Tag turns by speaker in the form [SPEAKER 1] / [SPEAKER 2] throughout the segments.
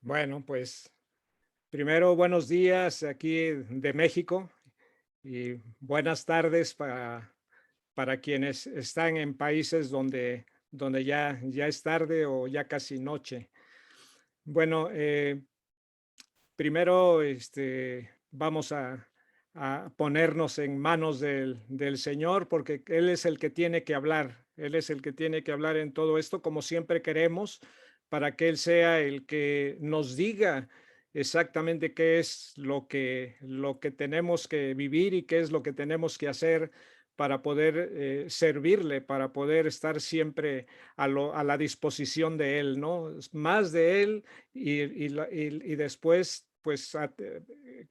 [SPEAKER 1] Bueno, pues primero buenos días aquí de México y buenas tardes para quienes están en países donde ya es tarde o ya casi noche. Bueno, primero vamos a ponernos en manos del Señor porque Él es el que tiene que hablar. Él es el que tiene que hablar en todo esto como siempre queremos para que Él sea el que nos diga exactamente qué es lo que tenemos que vivir y qué es lo que tenemos que hacer para poder servirle, para poder estar siempre a la disposición de Él, ¿no? Más de Él y después, pues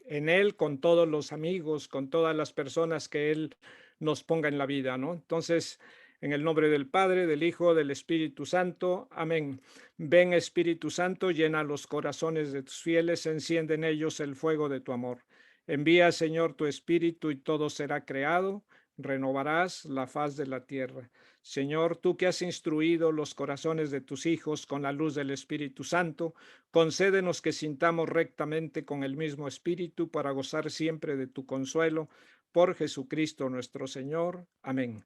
[SPEAKER 1] en Él, con todos los amigos, con todas las personas que Él nos ponga en la vida, ¿no? Entonces, en el nombre del Padre, del Hijo, del Espíritu Santo. Amén. Ven, Espíritu Santo, llena los corazones de tus fieles, enciende en ellos el fuego de tu amor. Envía, Señor, tu Espíritu y todo será creado, renovarás la faz de la tierra. Señor, tú que has instruido los corazones de tus hijos con la luz del Espíritu Santo, concédenos que sintamos rectamente con el mismo Espíritu para gozar siempre de tu consuelo. Por Jesucristo nuestro Señor. Amén.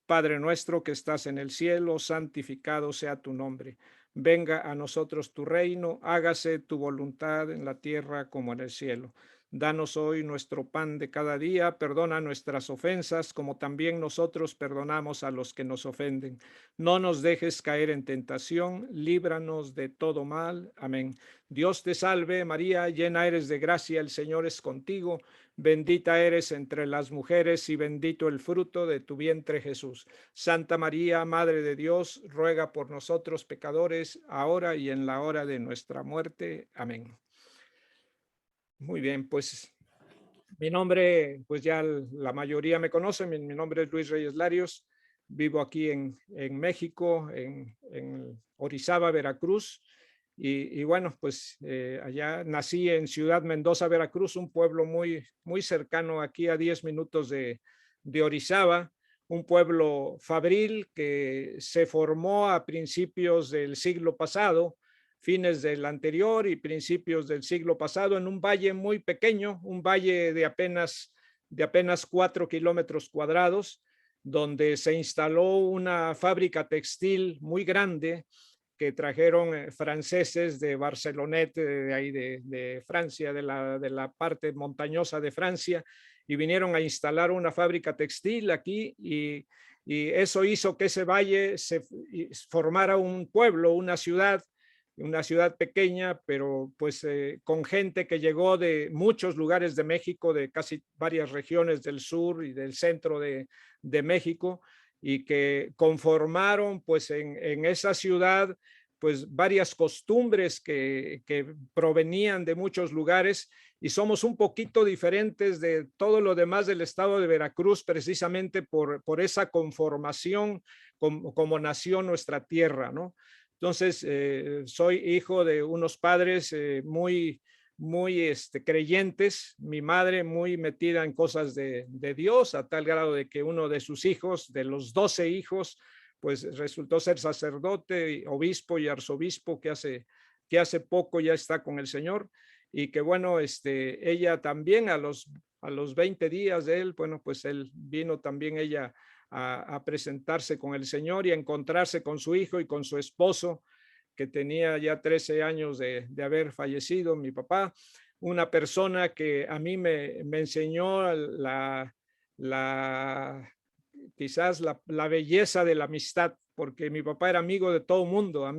[SPEAKER 1] Padre nuestro que estás en el cielo, santificado sea tu nombre. Venga a nosotros tu reino, hágase tu voluntad en la tierra como en el cielo. Danos hoy nuestro pan de cada día, perdona nuestras ofensas como también nosotros perdonamos a los que nos ofenden. No nos dejes caer en tentación, líbranos de todo mal. Amén. Dios te salve María, llena eres de gracia, el Señor es contigo, bendita eres entre las mujeres y bendito el fruto de tu vientre Jesús. Santa María, Madre de Dios, ruega por nosotros pecadores, ahora y en la hora de nuestra muerte. Amén. Muy bien, pues mi nombre, pues ya la mayoría me conoce, mi nombre es Luis Reyes Larios, vivo aquí en México, en Orizaba, Veracruz, y bueno, pues allá nací en Ciudad Mendoza, Veracruz, un pueblo muy cercano aquí a 10 minutos de Orizaba, un pueblo fabril que se formó a principios del siglo pasado, fines del anterior y principios del siglo pasado, en un valle muy pequeño, un valle de apenas 4 kilómetros cuadrados, donde se instaló una fábrica textil muy grande que trajeron franceses de Barceloneta, de ahí de Francia, de la parte montañosa de Francia, y vinieron a instalar una fábrica textil aquí y eso hizo que ese valle se formara un pueblo, una ciudad pequeña, pero pues con gente que llegó de muchos lugares de México, de casi varias regiones del sur y del centro de México, y que conformaron pues en esa ciudad pues varias costumbres que provenían de muchos lugares y somos un poquito diferentes de todo lo demás del estado de Veracruz precisamente por esa conformación como nació nuestra tierra, ¿no? Entonces, soy hijo de unos padres muy creyentes, mi madre muy metida en cosas de Dios, a tal grado de que uno de sus hijos, de los 12 hijos, pues resultó ser sacerdote, obispo y arzobispo que hace poco ya está con el Señor y que bueno, ella también a los 20 días de él, bueno, pues él vino también ella a presentarse con el Señor y a encontrarse con su hijo y con su esposo, que tenía ya 13 años de haber fallecido, mi papá, una persona que a mí me enseñó la quizás la belleza de la amistad, porque mi papá era amigo de todo el mundo,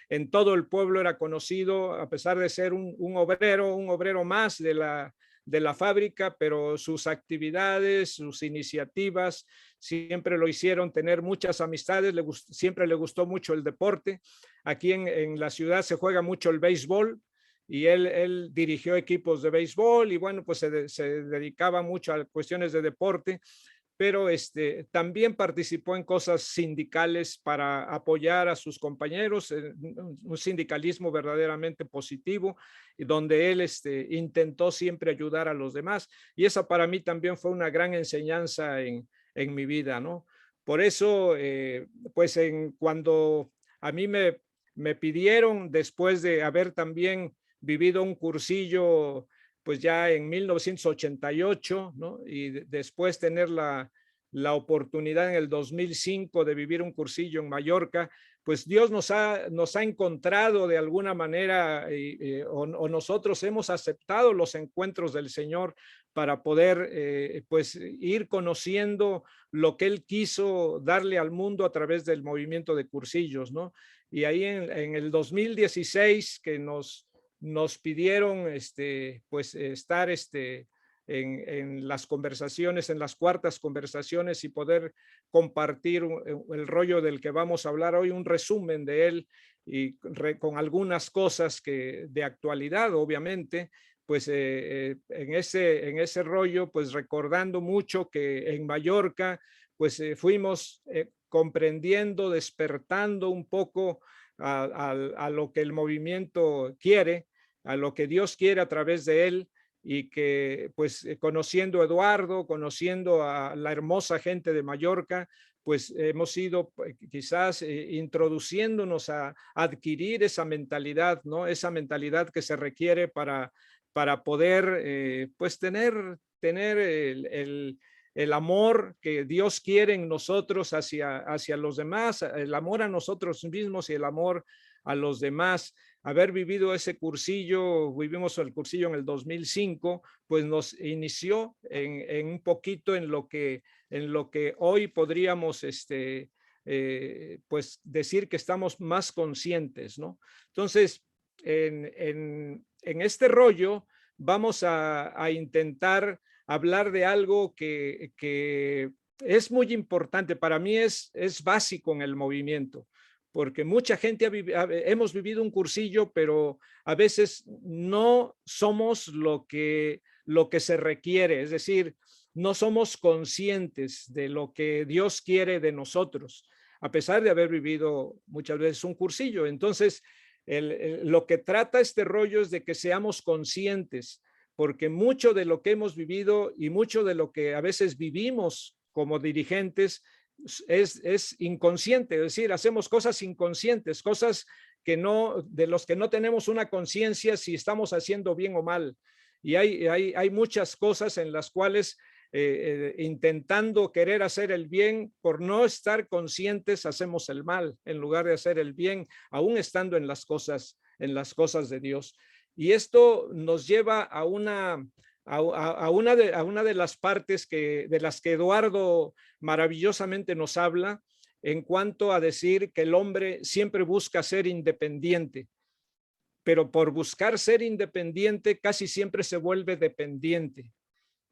[SPEAKER 1] en todo el pueblo era conocido, a pesar de ser un obrero más de la fábrica, pero sus actividades, sus iniciativas, siempre lo hicieron tener muchas amistades, siempre le gustó mucho el deporte. Aquí en la ciudad se juega mucho el béisbol y él dirigió equipos de béisbol y bueno, pues se dedicaba mucho a cuestiones de deporte, pero también participó en cosas sindicales para apoyar a sus compañeros, un sindicalismo verdaderamente positivo, donde él intentó siempre ayudar a los demás. Y esa para mí también fue una gran enseñanza en mi vida, ¿no? Por eso, pues cuando a mí me pidieron, después de haber también vivido un cursillo, pues ya en 1988, ¿no? Y después tener la oportunidad en el 2005 de vivir un cursillo en Mallorca, pues Dios nos ha encontrado de alguna manera o nosotros hemos aceptado los encuentros del Señor para poder pues ir conociendo lo que Él quiso darle al mundo a través del movimiento de cursillos, ¿no? Y ahí en el 2016 que nos pidieron pues estar en las conversaciones, en las cuartas conversaciones y poder compartir el rollo del que vamos a hablar hoy, un resumen de él y con algunas cosas que de actualidad, obviamente, pues en ese rollo, pues recordando mucho que en Mallorca, pues fuimos comprendiendo, despertando un poco a lo que el movimiento quiere, a lo que Dios quiere a través de él y que pues conociendo a Eduardo, conociendo a la hermosa gente de Mallorca, pues hemos ido quizás introduciéndonos a adquirir esa mentalidad, ¿no? Esa mentalidad que se requiere para poder pues tener el amor que Dios quiere en nosotros hacia los demás, el amor a nosotros mismos y el amor a los demás. Haber vivido ese cursillo, vivimos el cursillo en el 2005, pues nos inició en un poquito en lo que hoy podríamos pues decir que estamos más conscientes, ¿no? Entonces, en este rollo vamos a intentar hablar de algo que es muy importante, para mí es básico en el movimiento, porque mucha gente hemos vivido un cursillo, pero a veces no somos lo que se requiere, es decir, no somos conscientes de lo que Dios quiere de nosotros, a pesar de haber vivido muchas veces un cursillo. Entonces, lo que trata este rollo es de que seamos conscientes, porque mucho de lo que hemos vivido y mucho de lo que a veces vivimos como dirigentes es inconsciente, es decir, hacemos cosas inconscientes, cosas de los que no tenemos una conciencia si estamos haciendo bien o mal. Y hay muchas cosas en las cuales intentando querer hacer el bien, por no estar conscientes, hacemos el mal en lugar de hacer el bien, aún estando en las cosas de Dios. Y esto nos lleva a una de las partes de las que Eduardo maravillosamente nos habla en cuanto a decir que el hombre siempre busca ser independiente, pero por buscar ser independiente casi siempre se vuelve dependiente.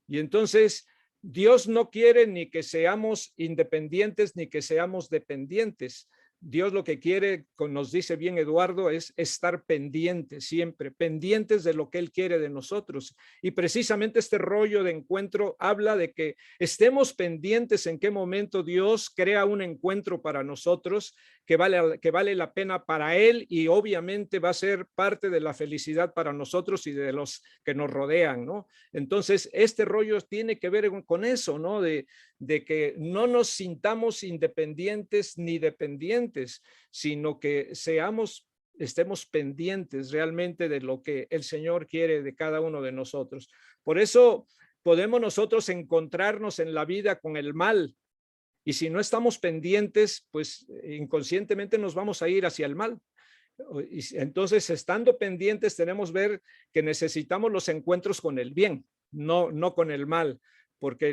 [SPEAKER 1] Y entonces Dios no quiere ni que seamos independientes ni que seamos dependientes. Dios lo que quiere, nos dice bien Eduardo, es estar pendientes siempre, pendientes de lo que Él quiere de nosotros. Y precisamente este rollo de encuentro habla de que estemos pendientes en qué momento Dios crea un encuentro para nosotros que vale la pena para Él y obviamente va a ser parte de la felicidad para nosotros y de los que nos rodean, ¿no? Entonces, este rollo tiene que ver con eso, ¿no? De que no nos sintamos independientes ni dependientes, sino que estemos pendientes realmente de lo que el Señor quiere de cada uno de nosotros. Por eso podemos nosotros encontrarnos en la vida con el mal, y si no estamos pendientes, pues inconscientemente nos vamos a ir hacia el mal. Entonces, estando pendientes, tenemos que ver que necesitamos los encuentros con el bien, no con el mal, porque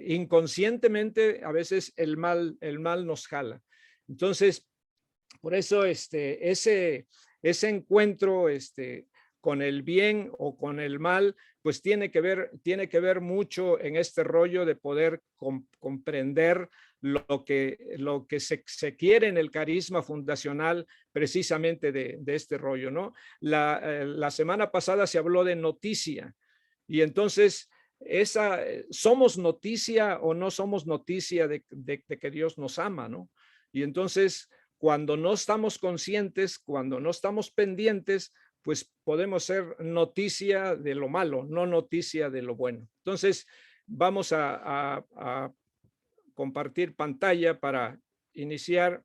[SPEAKER 1] inconscientemente a veces el mal nos jala. Entonces, por eso ese encuentro con el bien o con el mal, pues tiene que ver mucho en este rollo de poder comprender lo que se quiere en el carisma fundacional precisamente de este rollo, ¿no? La semana pasada se habló de noticia y entonces somos noticia o no somos noticia de que Dios nos ama, ¿no? Y entonces cuando no estamos conscientes, cuando no estamos pendientes, pues podemos ser noticia de lo malo, no noticia de lo bueno. Entonces, vamos a compartir pantalla para iniciar.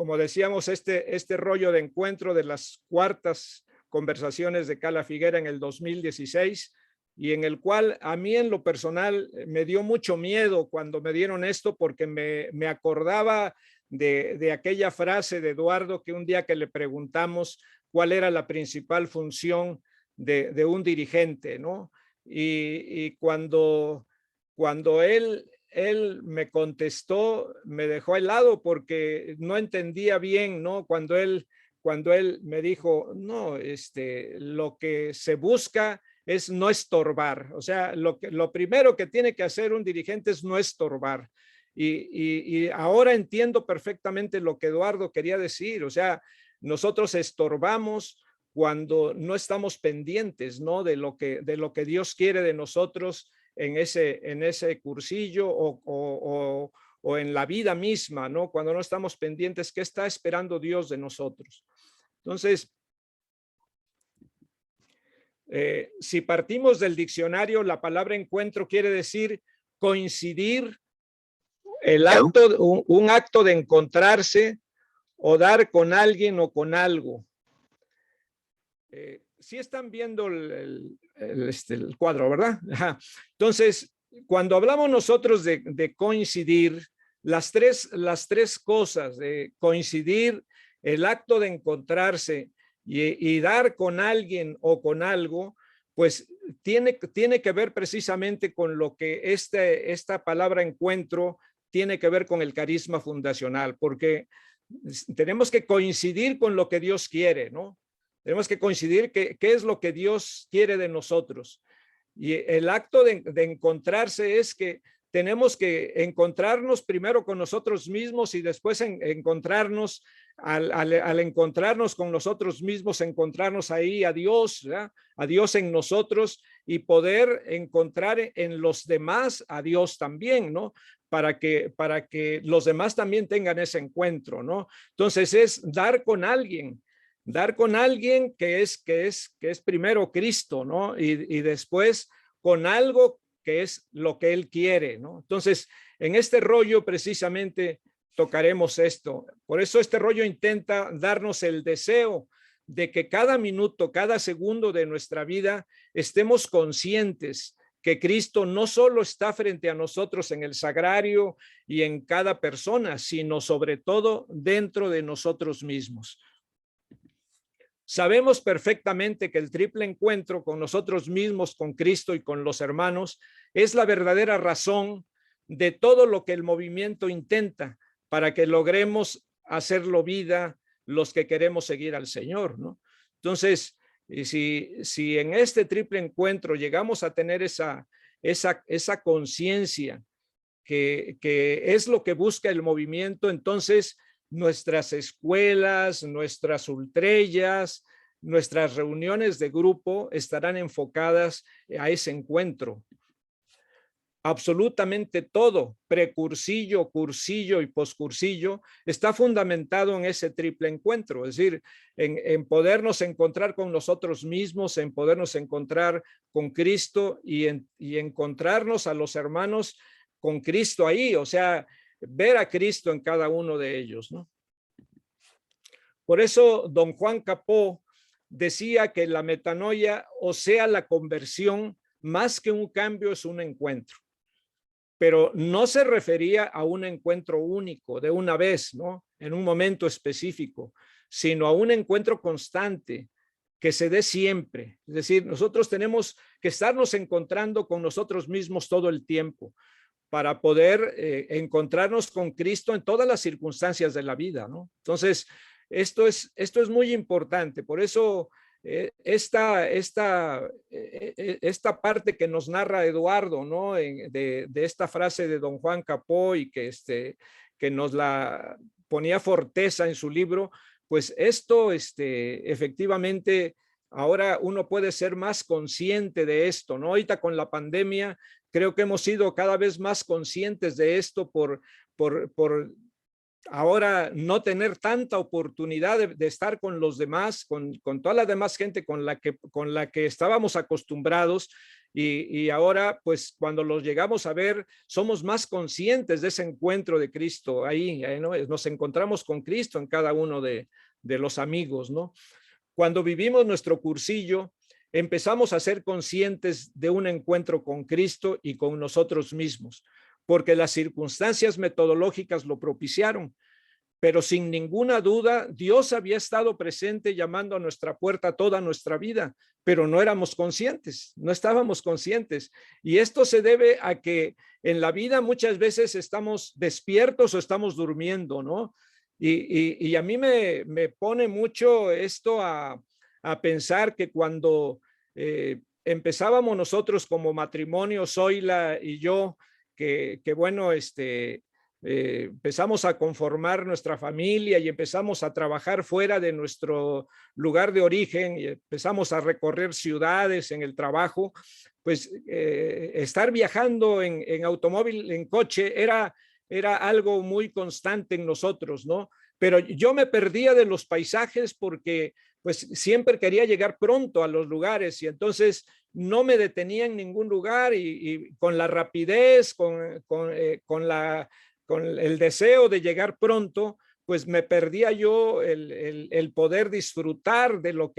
[SPEAKER 1] como decíamos, este rollo de encuentro de las cuartas conversaciones de Cala Figuera en el 2016, y en el cual a mí en lo personal me dio mucho miedo cuando me dieron esto, porque me acordaba de aquella frase de Eduardo, que un día que le preguntamos cuál era la principal función de un dirigente, ¿no? Y cuando él me contestó, me dejó helado porque no entendía bien, ¿no? Cuando él me dijo, no, lo que se busca es no estorbar. O sea, lo primero que tiene que hacer un dirigente es no estorbar. Y ahora entiendo perfectamente lo que Eduardo quería decir. O sea, nosotros estorbamos cuando no estamos pendientes, ¿no? De lo que Dios quiere de nosotros en ese cursillo o en la vida misma, ¿no? Cuando no estamos pendientes, ¿qué está esperando Dios de nosotros? Entonces, si partimos del diccionario, la palabra encuentro quiere decir coincidir, un acto de encontrarse o dar con alguien o con algo. Sí están viendo el cuadro, ¿verdad? Ajá. Entonces, cuando hablamos nosotros de coincidir, las tres cosas, de coincidir, el acto de encontrarse y dar con alguien o con algo, pues tiene que ver precisamente con lo que esta palabra encuentro tiene que ver con el carisma fundacional, porque tenemos que coincidir con lo que Dios quiere, ¿no? Tenemos que coincidir qué es lo que Dios quiere de nosotros. Y el acto de encontrarse es que tenemos que encontrarnos primero con nosotros mismos y después encontrarnos, al encontrarnos con nosotros mismos, encontrarnos ahí a Dios, ¿verdad? A Dios en nosotros, y poder encontrar en los demás a Dios también, ¿no? Para que los demás también tengan ese encuentro, ¿no? Entonces es dar con alguien que es primero Cristo, ¿no? Y después con algo que es lo que Él quiere, ¿no? Entonces, en este rollo precisamente tocaremos esto. Por eso este rollo intenta darnos el deseo de que cada minuto, cada segundo de nuestra vida estemos conscientes que Cristo no solo está frente a nosotros en el sagrario y en cada persona, sino sobre todo dentro de nosotros mismos. Sabemos perfectamente que el triple encuentro con nosotros mismos, con Cristo y con los hermanos es la verdadera razón de todo lo que el movimiento intenta para que logremos hacerlo vida los que queremos seguir al Señor, ¿no? Entonces, si en este triple encuentro llegamos a tener esa conciencia que es lo que busca el movimiento, entonces nuestras escuelas, nuestras ultrellas, nuestras reuniones de grupo estarán enfocadas a ese encuentro. Absolutamente todo, precursillo, cursillo y poscursillo, está fundamentado en ese triple encuentro, es decir, en podernos encontrar con nosotros mismos, en podernos encontrar con Cristo y encontrarnos a los hermanos con Cristo ahí, o sea, ver a Cristo en cada uno de ellos, ¿no? Por eso don Juan Capó decía que la metanoia, o sea, la conversión, más que un cambio, es un encuentro. Pero no se refería a un encuentro único de una vez, ¿no? En un momento específico, sino a un encuentro constante que se dé siempre. Es decir, nosotros tenemos que estarnos encontrando con nosotros mismos todo el tiempo para poder encontrarnos con Cristo en todas las circunstancias de la vida, ¿no? Entonces, esto es muy importante. Por eso esta parte que nos narra Eduardo, ¿no? De esta frase de don Juan Capó, y que nos la ponía Forteza en su libro, pues esto efectivamente ahora uno puede ser más consciente de esto, ¿no? Ahorita con la pandemia creo que hemos sido cada vez más conscientes de esto por ahora no tener tanta oportunidad de estar con los demás, con toda la demás gente con la que estábamos acostumbrados, y ahora, pues cuando los llegamos a ver, somos más conscientes de ese encuentro de Cristo. Ahí, ¿no? Nos encontramos con Cristo en cada uno de los amigos, ¿no? Cuando vivimos nuestro cursillo, empezamos a ser conscientes de un encuentro con Cristo y con nosotros mismos, porque las circunstancias metodológicas lo propiciaron. Pero sin ninguna duda, Dios había estado presente llamando a nuestra puerta toda nuestra vida, pero no éramos conscientes, no estábamos conscientes. Y esto se debe a que en la vida muchas veces estamos despiertos o estamos durmiendo, ¿no? Y a mí me pone mucho esto a pensar que cuando empezábamos nosotros como matrimonio, Zoila y yo, que bueno, empezamos a conformar nuestra familia y empezamos a trabajar fuera de nuestro lugar de origen y empezamos a recorrer ciudades en el trabajo, pues estar viajando en automóvil, en coche, era algo muy constante en nosotros, ¿no? Pero yo me perdía de los paisajes porque pues siempre quería llegar pronto a los lugares y entonces no me detenía en ningún lugar y con la rapidez, con el deseo de llegar pronto, pues me perdía yo el poder disfrutar de lo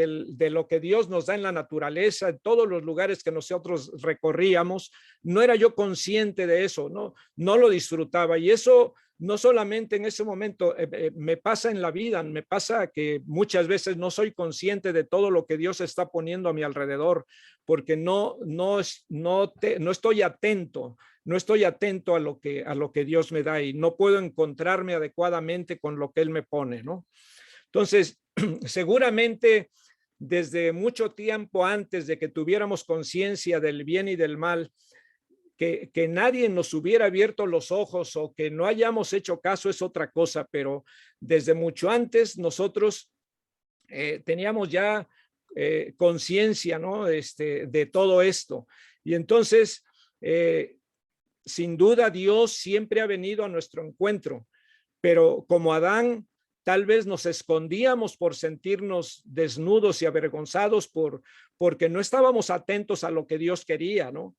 [SPEAKER 1] que Dios nos da en la naturaleza, en todos los lugares que nosotros recorríamos. No era yo consciente de eso, no lo disfrutaba. Y eso no solamente en ese momento me pasa en la vida, me pasa que muchas veces no soy consciente de todo lo que Dios está poniendo a mi alrededor, porque no estoy atento. No estoy atento a lo que Dios me da y no puedo encontrarme adecuadamente con lo que Él me pone, ¿no? Entonces, seguramente desde mucho tiempo antes de que tuviéramos conciencia del bien y del mal, que nadie nos hubiera abierto los ojos o que no hayamos hecho caso es otra cosa, pero desde mucho antes nosotros teníamos ya conciencia, ¿no? De todo esto. Y entonces, sin duda, Dios siempre ha venido a nuestro encuentro, pero como Adán, tal vez nos escondíamos por sentirnos desnudos y avergonzados porque no estábamos atentos a lo que Dios quería, ¿no?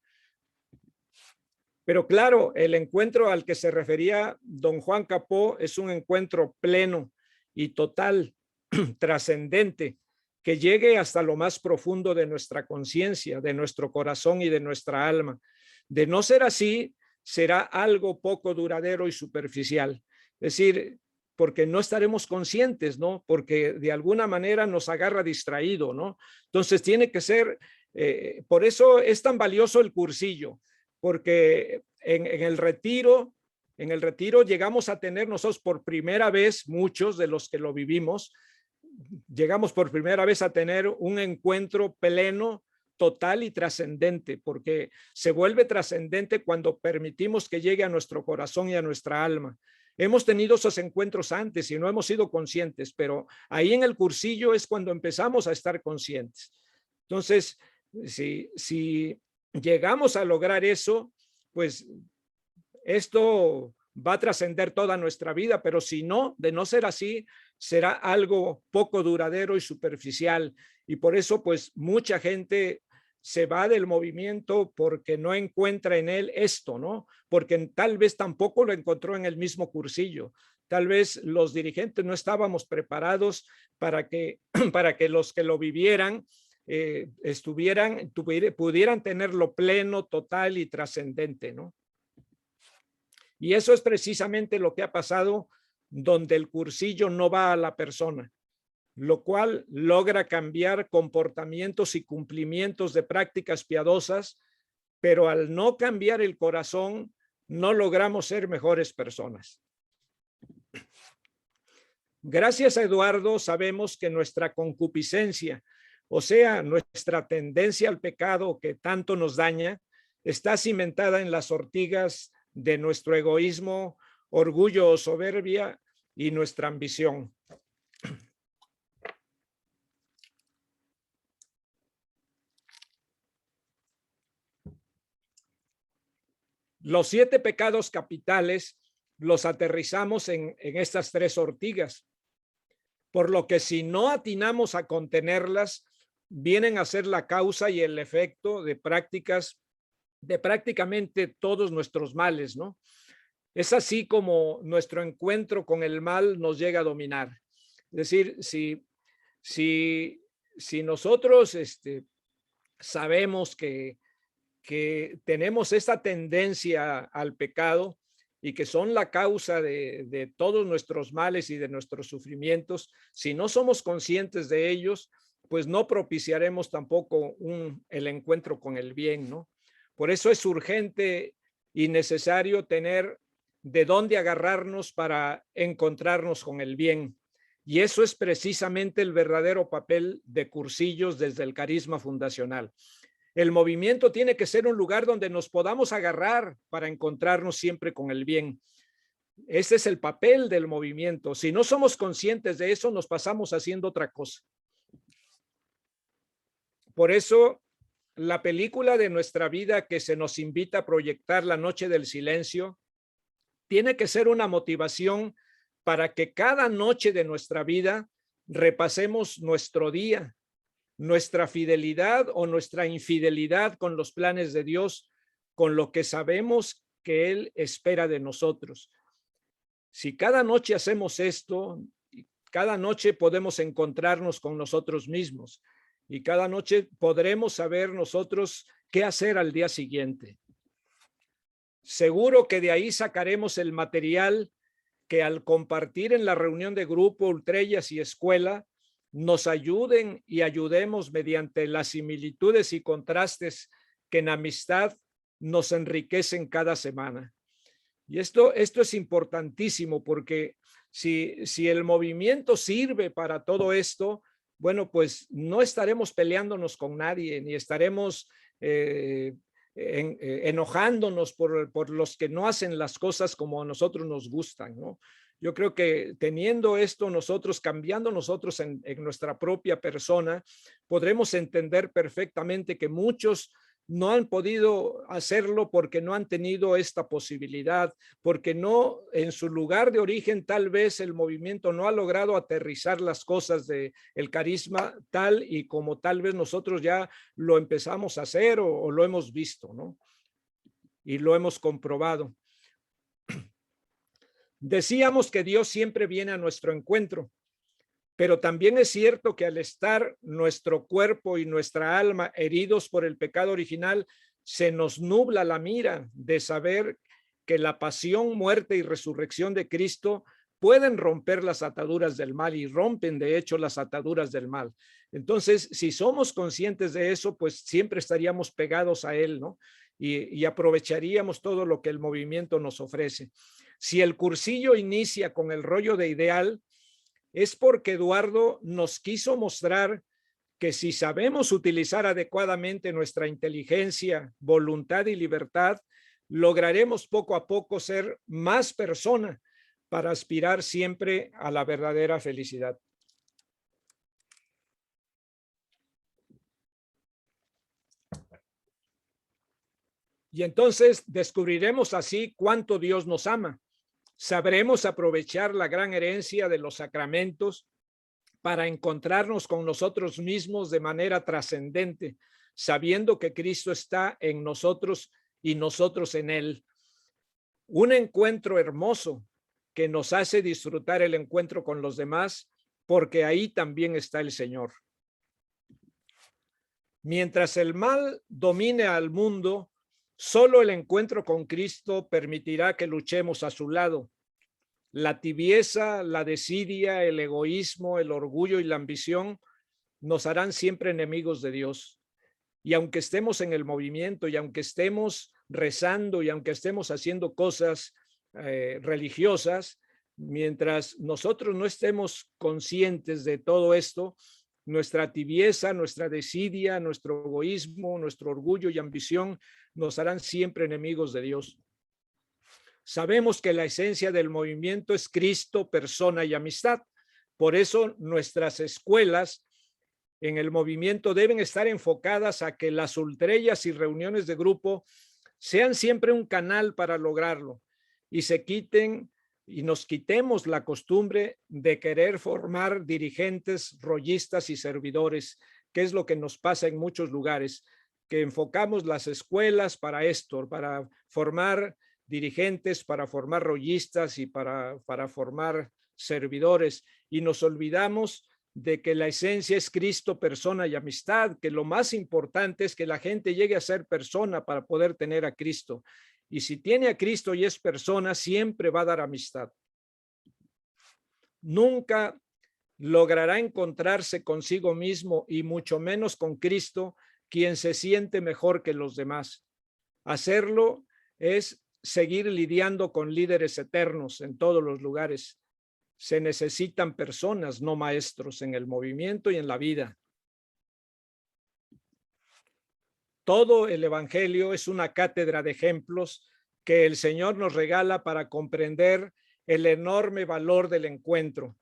[SPEAKER 1] Pero claro, el encuentro al que se refería don Juan Capó es un encuentro pleno y total, trascendente, que llegue hasta lo más profundo de nuestra conciencia, de nuestro corazón y de nuestra alma. De no ser así, será algo poco duradero y superficial. Es decir, porque no estaremos conscientes, ¿no? Porque de alguna manera nos agarra distraído, ¿no? Entonces tiene que ser, por eso es tan valioso el cursillo, porque en el retiro llegamos a tener nosotros por primera vez, muchos de los que lo vivimos, llegamos por primera vez a tener un encuentro pleno, total y trascendente, porque se vuelve trascendente cuando permitimos que llegue a nuestro corazón y a nuestra alma. Hemos tenido esos encuentros antes y no hemos sido conscientes, pero ahí en el cursillo es cuando empezamos a estar conscientes. Entonces, si llegamos a lograr eso, pues esto va a trascender toda nuestra vida, pero si no, de no ser así, será algo poco duradero y superficial. Y por eso, pues, mucha gente se va del movimiento porque no encuentra en él esto, ¿no? Porque tal vez tampoco lo encontró en el mismo cursillo. Tal vez los dirigentes no estábamos preparados para que, para que los que lo vivieran pudieran tenerlo pleno, total y trascendente, ¿no? Y eso es precisamente lo que ha pasado donde el cursillo no va a la persona, lo cual logra cambiar comportamientos y cumplimientos de prácticas piadosas, pero al no cambiar el corazón, no logramos ser mejores personas. Gracias a Eduardo sabemos que nuestra concupiscencia, o sea, nuestra tendencia al pecado que tanto nos daña, está cimentada en las ortigas de nuestro egoísmo, orgullo o soberbia y nuestra ambición. Los 7 pecados capitales los aterrizamos en estas 3 ortigas, por lo que si no atinamos a contenerlas, vienen a ser la causa y el efecto de prácticamente todos nuestros males, ¿no? Es así como nuestro encuentro con el mal nos llega a dominar. Es decir, si, si nosotros sabemos que tenemos esta tendencia al pecado y que son la causa de todos nuestros males y de nuestros sufrimientos, si no somos conscientes de ellos, pues no propiciaremos tampoco el encuentro con el bien, ¿no? Por eso es urgente y necesario tener de dónde agarrarnos para encontrarnos con el bien. Y eso es precisamente el verdadero papel de Cursillos desde el carisma fundacional. El movimiento tiene que ser un lugar donde nos podamos agarrar para encontrarnos siempre con el bien. Ese es el papel del movimiento. Si no somos conscientes de eso, nos pasamos haciendo otra cosa. Por eso, la película de nuestra vida que se nos invita a proyectar, La Noche del Silencio, tiene que ser una motivación para que cada noche de nuestra vida repasemos nuestro día, nuestra fidelidad o nuestra infidelidad con los planes de Dios, con lo que sabemos que Él espera de nosotros. Si cada noche hacemos esto, cada noche podemos encontrarnos con nosotros mismos y cada noche podremos saber nosotros qué hacer al día siguiente. Seguro que de ahí sacaremos el material que al compartir en la reunión de grupo, ultrellas y escuela, nos ayuden y ayudemos mediante las similitudes y contrastes que en amistad nos enriquecen cada semana. Y esto es importantísimo porque si el movimiento sirve para todo esto, bueno, pues no estaremos peleándonos con nadie, ni estaremos enojándonos por los que no hacen las cosas como a nosotros nos gustan, ¿no? Yo creo que teniendo esto nosotros, cambiando nosotros en nuestra propia persona, podremos entender perfectamente que muchos no han podido hacerlo porque no han tenido esta posibilidad, porque no en su lugar de origen tal vez el movimiento no ha logrado aterrizar las cosas del carisma tal y como tal vez nosotros ya lo empezamos a hacer o lo hemos visto, ¿no? Y lo hemos comprobado. Decíamos que Dios siempre viene a nuestro encuentro, pero también es cierto que al estar nuestro cuerpo y nuestra alma heridos por el pecado original, se nos nubla la mira de saber que la pasión, muerte y resurrección de Cristo pueden romper las ataduras del mal y rompen de hecho las ataduras del mal. Entonces, si somos conscientes de eso, pues siempre estaríamos pegados a Él, ¿no? Y aprovecharíamos todo lo que el movimiento nos ofrece. Si el cursillo inicia con el rollo de ideal, es porque Eduardo nos quiso mostrar que si sabemos utilizar adecuadamente nuestra inteligencia, voluntad y libertad, lograremos poco a poco ser más persona para aspirar siempre a la verdadera felicidad. Y entonces descubriremos así cuánto Dios nos ama. Sabremos aprovechar la gran herencia de los sacramentos para encontrarnos con nosotros mismos de manera trascendente, sabiendo que Cristo está en nosotros y nosotros en Él. Un encuentro hermoso que nos hace disfrutar el encuentro con los demás, porque ahí también está el Señor. Mientras el mal domine al mundo, solo el encuentro con Cristo permitirá que luchemos a su lado. La tibieza, la desidia, el egoísmo, el orgullo y la ambición nos harán siempre enemigos de Dios. Y aunque estemos en el movimiento y aunque estemos rezando y aunque estemos haciendo cosas religiosas, mientras nosotros no estemos conscientes de todo esto, nuestra tibieza, nuestra desidia, nuestro egoísmo, nuestro orgullo y ambición nos harán siempre enemigos de Dios. Sabemos que la esencia del movimiento es Cristo, persona y amistad. Por eso nuestras escuelas en el movimiento deben estar enfocadas a que las ultrellas y reuniones de grupo sean siempre un canal para lograrlo y se quiten y nos quitemos la costumbre de querer formar dirigentes, rollistas y servidores qué es lo que nos pasa en muchos lugares, que enfocamos las escuelas para esto, para formar dirigentes, para formar rollistas y para formar servidores, y nos olvidamos de que la esencia es Cristo, persona y amistad, que lo más importante es que la gente llegue a ser persona para poder tener a Cristo. Y si tiene a Cristo y es persona, siempre va a dar amistad. Nunca logrará encontrarse consigo mismo y mucho menos con Cristo quien se siente mejor que los demás. Hacerlo es seguir lidiando con líderes eternos en todos los lugares. Se necesitan personas, no maestros, en el movimiento y en la vida. Todo el evangelio es una cátedra de ejemplos que el Señor nos regala para comprender el enorme valor del encuentro.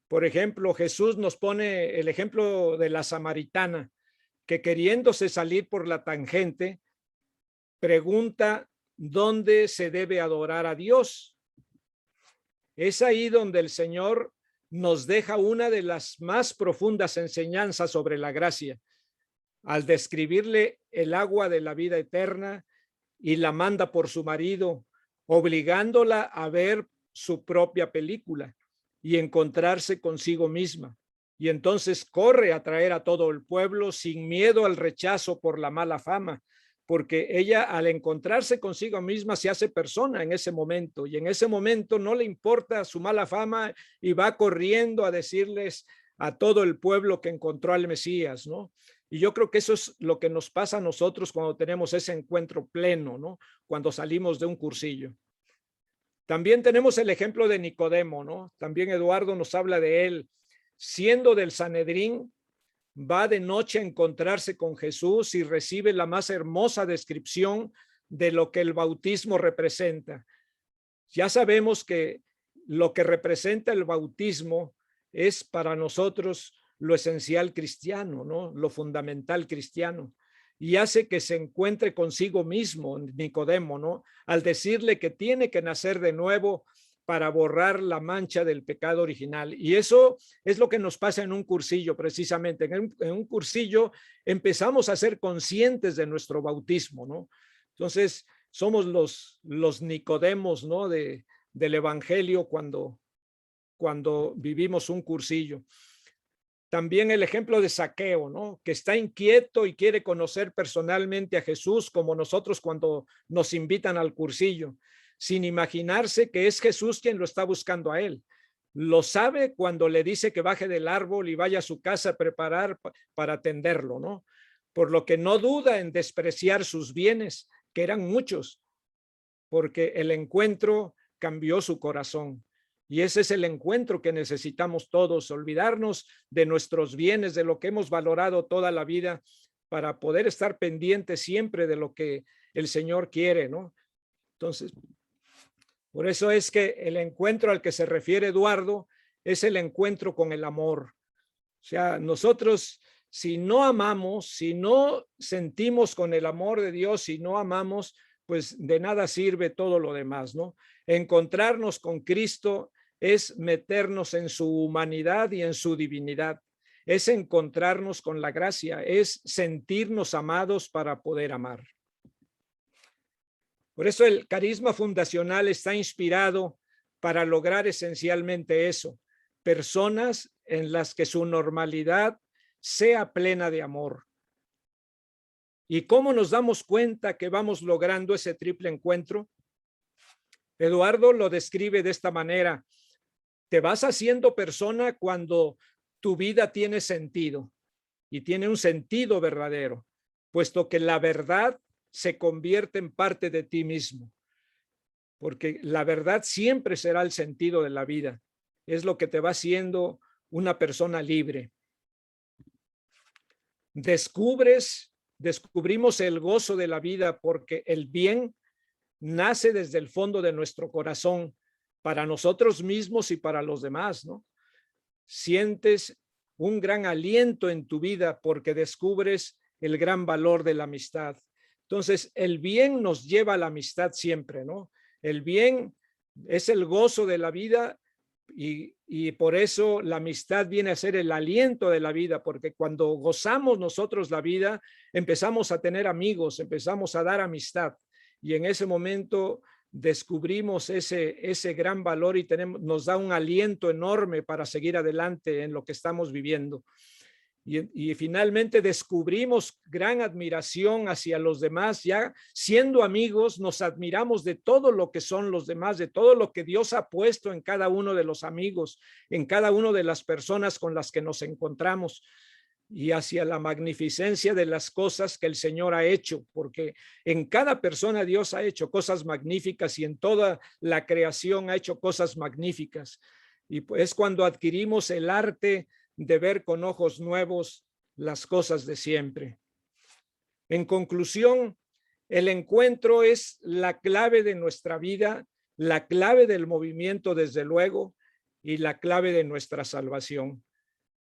[SPEAKER 1] Por ejemplo, Jesús nos pone el ejemplo de la samaritana, que queriéndose salir por la tangente, pregunta dónde se debe adorar a Dios. Es ahí donde el Señor nos deja una de las más profundas enseñanzas sobre la gracia, al describirle el agua de la vida eterna y la manda por su marido, obligándola a ver su propia película y encontrarse consigo misma. Y entonces corre a traer a todo el pueblo sin miedo al rechazo por la mala fama, porque ella al encontrarse consigo misma se hace persona en ese momento, y en ese momento no le importa su mala fama y va corriendo a decirles a todo el pueblo que encontró al Mesías, ¿no? Y yo creo que eso es lo que nos pasa a nosotros cuando tenemos ese encuentro pleno, ¿no? Cuando salimos de un cursillo. También tenemos el ejemplo de Nicodemo, ¿no? También Eduardo nos habla de él. Siendo del Sanedrín, va de noche a encontrarse con Jesús y recibe la más hermosa descripción de lo que el bautismo representa. Ya sabemos que lo que representa el bautismo es para nosotros lo esencial cristiano, ¿no? Lo fundamental cristiano. Y hace que se encuentre consigo mismo Nicodemo, ¿no? Al decirle que tiene que nacer de nuevo para borrar la mancha del pecado original. Y eso es lo que nos pasa en un cursillo, precisamente. En un cursillo empezamos a ser conscientes de nuestro bautismo, ¿no? Entonces, somos los Nicodemos, ¿no? Del Evangelio cuando vivimos un cursillo. También el ejemplo de Zaqueo, ¿no? Que está inquieto y quiere conocer personalmente a Jesús, como nosotros cuando nos invitan al cursillo, sin imaginarse que es Jesús quien lo está buscando a él. Lo sabe cuando le dice que baje del árbol y vaya a su casa a preparar para atenderlo, ¿no? Por lo que no duda en despreciar sus bienes, que eran muchos, porque el encuentro cambió su corazón. Y ese es el encuentro que necesitamos todos, olvidarnos de nuestros bienes, de lo que hemos valorado toda la vida, para poder estar pendientes siempre de lo que el Señor quiere, ¿no? Entonces, por eso es que el encuentro al que se refiere Eduardo es el encuentro con el amor. O sea, nosotros, si no amamos, si no sentimos con el amor de Dios, si no amamos, pues de nada sirve todo lo demás, ¿no? Encontrarnos con Cristo es meternos en su humanidad y en su divinidad. Es encontrarnos con la gracia, es sentirnos amados para poder amar. Por eso el carisma fundacional está inspirado para lograr esencialmente eso, personas en las que su normalidad sea plena de amor. ¿Y cómo nos damos cuenta que vamos logrando ese triple encuentro? Eduardo lo describe de esta manera: te vas haciendo persona cuando tu vida tiene sentido, y tiene un sentido verdadero, puesto que la verdad se convierte en parte de ti mismo, porque la verdad siempre será el sentido de la vida, es lo que te va haciendo una persona libre. Descubrimos el gozo de la vida porque el bien nace desde el fondo de nuestro corazón, para nosotros mismos y para los demás, ¿no? Sientes un gran aliento en tu vida porque descubres el gran valor de la amistad. Entonces, el bien nos lleva a la amistad siempre, ¿no? El bien es el gozo de la vida Y por eso la amistad viene a ser el aliento de la vida, porque cuando gozamos nosotros la vida, empezamos a tener amigos, empezamos a dar amistad. Y en ese momento descubrimos ese gran valor y nos da un aliento enorme para seguir adelante en lo que estamos viviendo. Y finalmente descubrimos gran admiración hacia los demás. Ya siendo amigos, nos admiramos de todo lo que son los demás, de todo lo que Dios ha puesto en cada uno de los amigos, en cada una de las personas con las que nos encontramos, y hacia la magnificencia de las cosas que el Señor ha hecho, porque en cada persona Dios ha hecho cosas magníficas y en toda la creación ha hecho cosas magníficas. Y pues cuando adquirimos el arte de ver con ojos nuevos las cosas de siempre. En conclusión, el encuentro es la clave de nuestra vida, la clave del movimiento, desde luego, y la clave de nuestra salvación.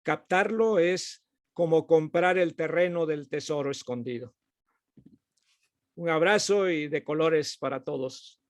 [SPEAKER 1] Captarlo es como comprar el terreno del tesoro escondido. Un abrazo y de colores para todos.